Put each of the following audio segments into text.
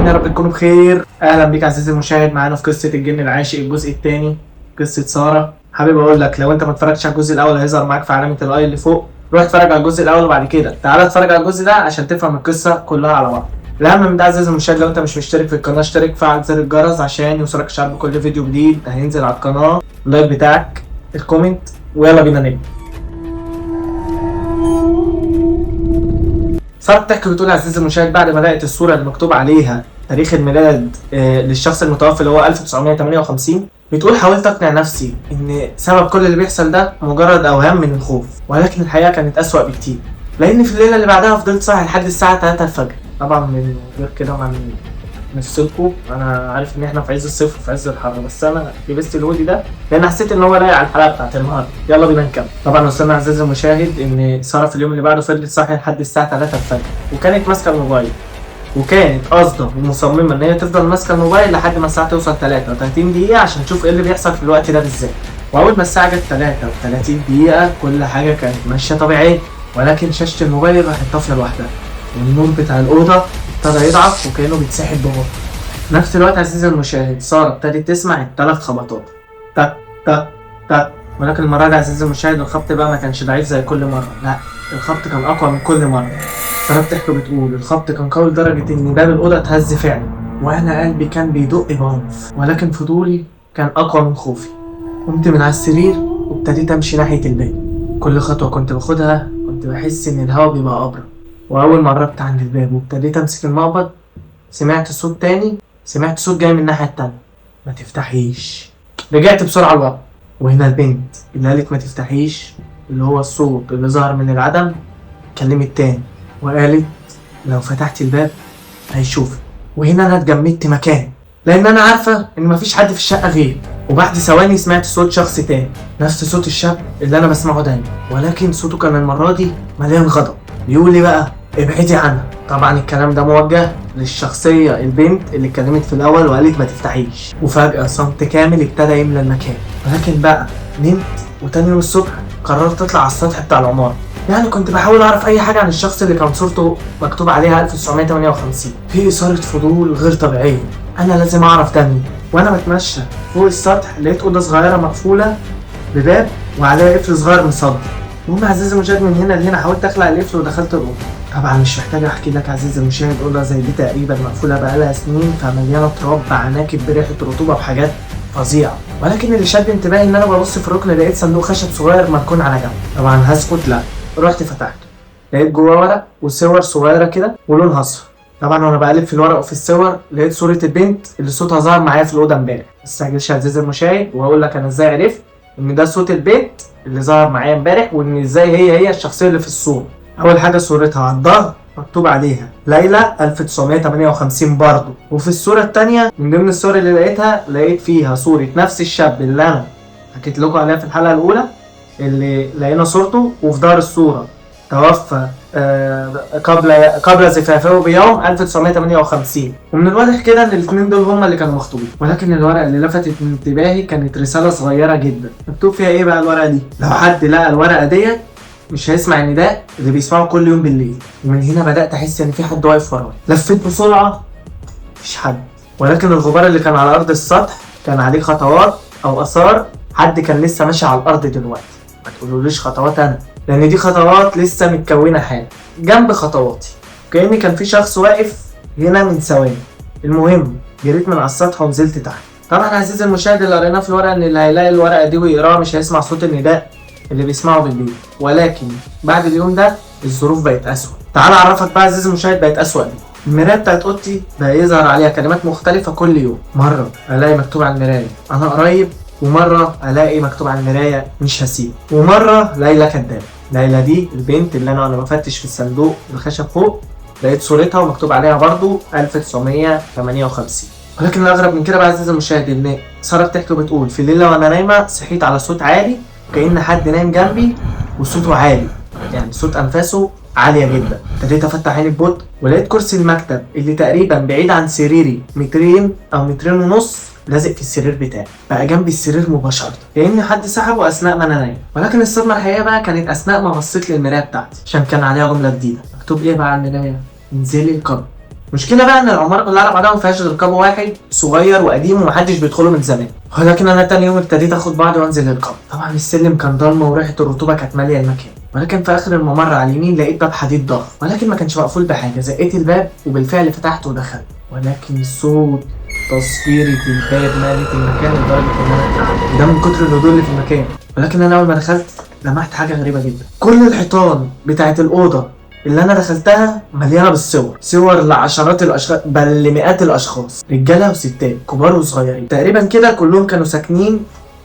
عاملين يا رب تكونوا بخير. اهلا بيك عزيزي المشاهد معانا في قصه الجن العاشق الجزء الثاني، قصه ساره. حابب اقول لك لو انت ما اتفرجتش على الجزء الاول هيظهر معاك في علامه الاي اللي فوق، روح اتفرج على الجزء الاول وبعد كده تعالى اتفرج على الجزء ده عشان تفهم القصه كلها على بعض. الاهم من ده عزيزي المشاهد، لو انت مش مشترك في القناه اشترك، فعل زر الجرس عشان يوصلك اشعار بكل فيديو جديد هينزل على القناه، اللايك بتاعك، الكومنت، ويلا بينا نبدا. ساره بتحكي بتقول يا عزيزي المشاهد بعد ما لقيت الصوره اللي مكتوب عليها تاريخ الميلاد للشخص المتوفى اللي هو 1958، بتقول حاولت اقنع نفسي ان سبب كل اللي بيحصل ده مجرد اوهام من الخوف، ولكن الحقيقه كانت اسوأ بكتير، لان في الليله اللي بعدها فضلت صاحي لحد الساعه 3 الفجر. طبعا من غير كده ما نفصلكوا، انا عارف ان احنا في عز الصيف وفي عز الحر، بس انا لبست الهودي ده لان حسيت ان هو لايق على الحلقه بتاعت النهارده. يلا بينا نكمل. طبعا وصلنا عزيزي المشاهد ان ساره في اليوم اللي بعده فضلت صاحيه لحد الساعه 3 الفجر، وكانت ماسكه الموبايل، وكانت قاصده ومصممه ان هي تفضل ماسكه الموبايل لحد ما الساعه توصل 33 دقيقه عشان تشوف ايه اللي بيحصل في الوقت ده بالذات. واول ما الساعه جت 33 دقيقه كل حاجه كانت ماشيه طبيعيه، ولكن شاشه الموبايل راحت طافيه لوحدها، والنور بتاع الاوضه ابتدى يضعف وكانه بيتسحب ببطء. في نفس الوقت عزيزي المشاهد ساره ابتدت تسمع الثلاث خبطات، تك تك تك، ولكن المره دي عزيزي المشاهد الخبط بقى ما كانش ضعيف زي كل مره، لا الخبط كان اقوى من كل مره. ساره بتحكي بتقول الخبط كان قوي لدرجه ان باب الاوضه اتهز فعلا، وانا قلبي كان بيدق بعنف، ولكن فضولي كان اقوى من خوفي. قمت من على السرير وابتديت امشي ناحيه الباب. كل خطوه كنت باخدها كنت بحس ان الهواء بيبقى ابرد، واول ما قربت عند الباب وابتديت امسك المقبض سمعت صوت تاني، سمعت صوت جاي من الناحيه التانيه، ما تفتحيش. رجعت بسرعه لورا، وهنا البنت اللي قالت ما تفتحيش، اللي هو الصوت اللي ظهر من العدم، كلمت تاني وقالت لو فتحت الباب هيشوفك. وهنا انا اتجمدت مكاني لان انا عارفه ان مفيش حد في الشقه غيري. وبعد ثواني سمعت صوت شخص تاني، نفس صوت الشاب اللي انا بسمعه دايما، ولكن صوته كان المره دي مليان غضب، بيقول لي بقى ابعدي عنها. طبعا الكلام ده موجه للشخصيه البنت اللي اتكلمت في الاول وقالت ما تفتحيش. وفجاه صمت كامل ابتدى يملى المكان، ولكن بقى نمت، وتاني يوم الصبح قررت اطلع على السطح بتاع العماره. يعني كنت بحاول اعرف اي حاجه عن الشخص اللي كان صورته مكتوب عليها 1958. في اثاره فضول غير طبيعيه، انا لازم اعرف ده مين. وانا بتمشى فوق السطح لقيت اوضه صغيره مقفوله بباب وعليها قفل صغير مصدي. المهم عزيزي المشاهد من هنا لهنا حاولت اخلع القفل ودخلت الاوضه. طبعا مش محتاج احكي لك عزيزي المشاهد، اوضه زي دي تقريبا مقفوله بقالها سنين، فمليانه تراب بعناكب بريحه رطوبه وحاجات فظيعه. ولكن اللي شد انتباهي ان انا ببص في الركن لقيت صندوق خشب صغير مركون على جنب. طبعا هسكت لا، رحت فتحته لقيت جواه ورق وصور صغيره كده ولونها اصفر. طبعا وانا بقلب في الورق وفي الصور لقيت صوره البنت اللي صوتها ظهر معايا في الاوضه امبارح. ما تستعجلش يا عزيزي المشاهد وهقول لك انا ازاي عرفت ان ده صوت البنت اللي ظهر معايا امبارح، وان ازاي هي الشخصيه اللي في الصوره. اول حاجه صورتها على الظهر مكتوب عليها ليلى 1958 برضه، وفي الصوره الثانيه من ضمن الصور اللي لقيتها لقيت فيها صوره نفس الشاب اللي انا حكيت لكم عليها في الحلقه الاولى اللي لقينا صورته، وفي ظهر الصوره توفى قبل زفافه بيوم 1958. ومن الواضح كده ان الاثنين دول هما اللي كانوا مخطوبين. ولكن الورقه اللي لفتت من انتباهي كانت رساله صغيره جدا مكتوب فيها ايه بقى الورقه دي؟ لو حد لقى الورقه ديت مش هيسمع النداء اللي بيسمعه كل يوم بالليل. ومن هنا بدات احس ان في حد واقف ورايا. لفيت بسرعه مفيش حد، ولكن الغبار اللي كان على ارض السطح كان عليه خطوات او اثار حد كان لسه ماشي على الارض دلوقتي. ما تقولوليش خطوات انا، لان دي خطوات لسه متكونه حالا جنب خطواتي، كأن كان في شخص واقف هنا من ثواني. المهم جريت من على السطح ونزلت تحت. طبعا عزيزي المشاهد اللي قريناه في الورقه ان اللي هيلاقي الورقه دي ويقراها مش هيسمع صوت النداء اللي بيسمعه بالليل، ولكن بعد اليوم ده الظروف بقت اسوء. تعال اعرفك بقى عزيزي المشاهد بقت اسوء ليه. المرايه بتاعت اوضتي بقى يظهر عليها كلمات مختلفه كل يوم. مره الاقي مكتوب على المرايه انا قريب، ومره الاقي مكتوب على المرايه مش هسيب، ومره ليلى كدابه. ليلى دي البنت اللي انا بفتش في الصندوق الخشب فوق لقيت صورتها ومكتوب عليها برضو 1958. ولكن الاغرب من كده بقى عزيزي المشاهد ان ساره بتحكي وبتقول في الليله وانا نايمه صحيت على صوت عالي كأن حد نايم جنبي وصوته عالي، يعني صوت انفاسه عاليه جدا. ابتديت افتح عيني ببطء ولقيت كرسي المكتب اللي تقريبا بعيد عن سريري مترين او مترين ونص لازق في السرير بتاعي، بقى جنبي السرير مباشره كأن حد سحبه اثناء ما انا نايم. ولكن الصدمه الحقيقيه بقى كانت اثناء ما بصيت للمرايه بتاعتي، عشان كان عليها جمله جديده مكتوب ايه بقى على المرايه؟ انزلي القبر. المشكله بقى ان العماره كلها على بعضها ما فيهاش غير قبو واحد صغير وقديم ومحدش بيدخله من زمان. ولكن انا تاني يوم ابتديت اخد بعضي وانزل القبو. طبعا السلم كان ضلمه وريحه الرطوبه كانت ماليه المكان. ولكن في اخر الممر على اليمين لقيت باب حديد ضخم، ولكن ما كانش مقفول بحاجه. زقيت الباب وبالفعل فتحته ودخلت، ولكن صوت تصفيرة الباب مالت المكان لدرجة ان انا ده من كتر الهدوء اللي في المكان. ولكن انا اول ما دخلت لمحت حاجة غريبة جدا. كل الحيطان بتاعت الأوضة اللي انا دخلتها مليانة بالصور، صور لعشرات الاشخاص بل لمئات الاشخاص، رجالة وستات كبار وصغيرين تقريبا كده، كلهم كانوا ساكنين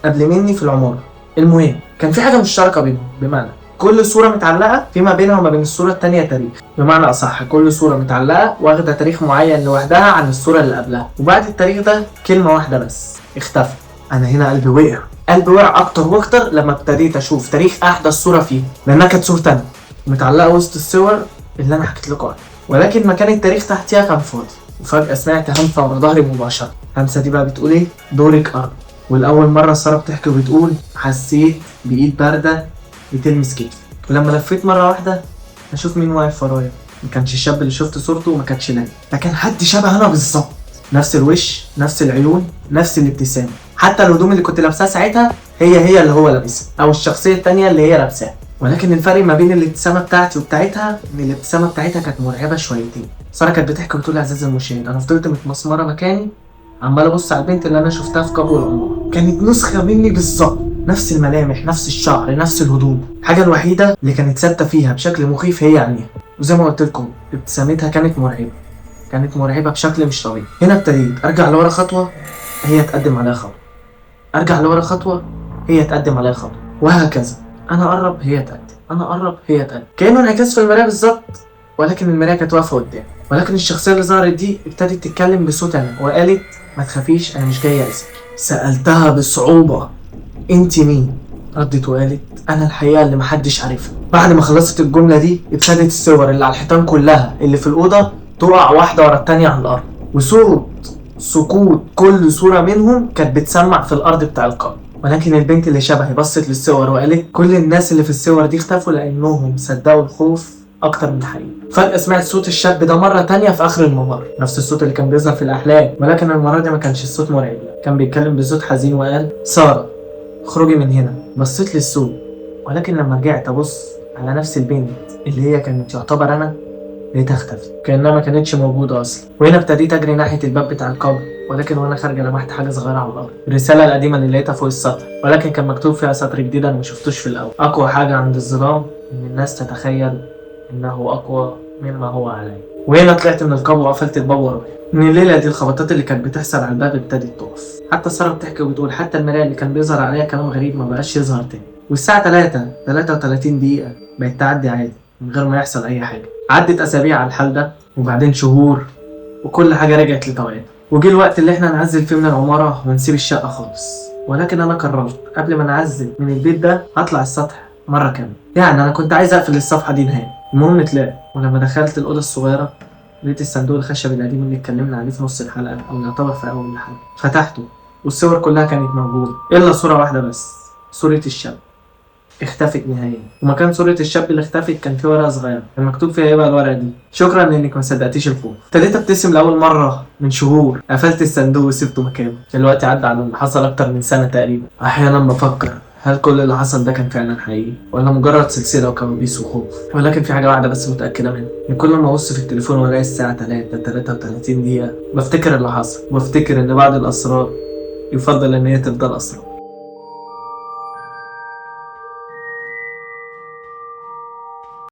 قبل مني في العمارة. المهم كان في حاجة مشتركة بينهم، بمعنى كل صورة متعلقة فيما بينها وما بين الصورة التانية تاريخ. بمعنى أصح كل صورة متعلقة واخدة تاريخ معين لوحدها عن الصورة اللي قبلها، وبعد التاريخ ده كلمة واحدة بس اختفى. أنا هنا قلبي وقع، قلبي وقع أكتر وأكتر لما ابتديت أشوف تاريخ أحدث صورة فيه، لأنها كانت صورة تانية متعلقة وسط الصور اللي أنا حكيت لكم عنها، ولكن مكان التاريخ تحتيها كان فاضي. وفجأة سمعت همسة ورا ظهري مباشرة. الهمسة دي بقى بتقول إيه؟ دورك أرض. والأول مرة سارة بتحكي وبتقول حسيت بإيد باردة بتلمس كتفي، ولما لفيت مرة واحدة اشوف مين واقف ورايا. ما كانش الشاب اللي شفت صورته وما كانش لاقي، ده كان حد شبه انا بالظبط، نفس الوش نفس العيون نفس الابتسامة، حتى الهدوم اللي كنت لابساها ساعتها هي اللي هو لابسها، او الشخصية التانية اللي هي لابساها. ولكن الفرق ما بين الابتسامة بتاعتي وبتاعتها ان الابتسامة بتاعتها كانت مرعبة شويتين. سارة كانت بتحكي وتقول اعزائي المشاهد انا فضلت متمسمرة مكاني عمال ابص على البنت اللي انا شفتها في قبو العمارة، كانت نسخة مني بالظبط، نفس الملامح نفس الشعر نفس الهدوم. الحاجة الوحيدة اللي كانت ثابتة فيها بشكل مخيف هي عينيها، وزي ما قلت لكم ابتسامتها كانت مرعبة، كانت مرعبة بشكل مش طبيعي. هنا ابتديت ارجع لورا خطوة هي تقدم عليها خطوة، ارجع لورا خطوة هي تقدم عليها خطوة، وهكذا. انا اقرب هي تقدم، انا اقرب هي تقدم، كأنه انعكاس في المراية بالظبط. ولكن المراية كانت واقفة قدامي. ولكن الشخصية اللي ظهرت دي ابتدت تتكلم بصوت انا وقالت ما تخافيش انا مش جاية اذيك. سألتها بصعوبة انت مين؟ ردت وقالت انا الحقيقة اللي محدش عارفها. بعد ما خلصت الجملة دي ابتدت الصور اللي على الحيطان كلها اللي في الأوضة تقع واحدة ورا التانية على الأرض، وصوت سقوط كل صورة منهم كانت بتسمع في الأرض بتاع القبر. ولكن البنت اللي شبهي بصت للصور وقالت كل الناس اللي في الصور دي اختفوا لأنهم صدقوا الخوف أكتر من الحقيقة. فجأة سمعت صوت الشاب ده مرة تانية في آخر الممر، نفس الصوت اللي كان بيظهر في الأحلام، ولكن المرة دي ما كانش الصوت مرعب، كان بيتكلم بصوت حزين وقال سارة اخرجي من هنا. بصيت للصوت، ولكن لما رجعت أبص على نفس البنت اللي هي كانت يعتبر أنا لقيتها اختفت كأنها ما كانتش موجودة أصلا. وهنا ابتديت أجري ناحية الباب بتاع القبر، ولكن وأنا خارجة لمحت حاجة صغيرة على الأرض، الرسالة القديمة اللي لقيتها فوق السطح، ولكن كان مكتوب فيها سطر جديد أنا ما شفتوش في الأول. أقوى حاجة عند الظلام إن الناس تتخيل إنه أقوى مما هو عليه. وهنا طلعت من القبر وقفلت الباب ورايا. من الليلة دي الخبطات اللي كانت بتحصل على الباب ابتدت تقف. حتى سارة بتحكي وبتقول حتى المراية اللي كان بيظهر عليها كلام غريب ما بقاش يظهر تاني. والساعة 33 دقيقة بقت تعدي عادي من غير ما يحصل أي حاجة. عدت أسابيع على الحال ده وبعدين شهور، وكل حاجة رجعت لطبيعتها. وجه الوقت اللي احنا نعزل فيه من العمارة ونسيب الشقة خالص. ولكن أنا قررت قبل ما نعزل من البيت ده هطلع السطح مرة كاملة. يعني أنا كنت عايز أقفل الصفحة دي نهائي. المهم طلعت، ولما دخلت الأوضة الصغيرة لقيت الصندوق الخشبي القديم اللي اتكلمنا عليه في نص الحلقة أو يعتبر في أول الحلقة. فتحته والصور كلها كانت موجودة إلا صورة واحدة بس، صورة الشاب اختفت نهائيا. ومكان صورة الشاب اللي اختفت كان في ورقة صغيرة كان مكتوب فيها ايه بقى الورقة دي؟ شكرا انك ما صدقتيش الخوف. ابتديت ابتسم لأول مرة من شهور. قفلت الصندوق وسبته مكانه. دلوقتي عدى على اللي حصل أكتر من سنة تقريبا. أحيانا بفكر هل كل اللي حصل ده كان فعلا حقيقي ولا مجرد سلسلة وكوابيس وخوف؟ ولكن في حاجة واحدة بس متأكدة منها، إن كل ما أبص في التليفون وألاقي الساعة 33 دقيقة بفتكر اللي حصل، وبفتكر إن بعض الأسرار يفضل إن هي تفضل أسرار.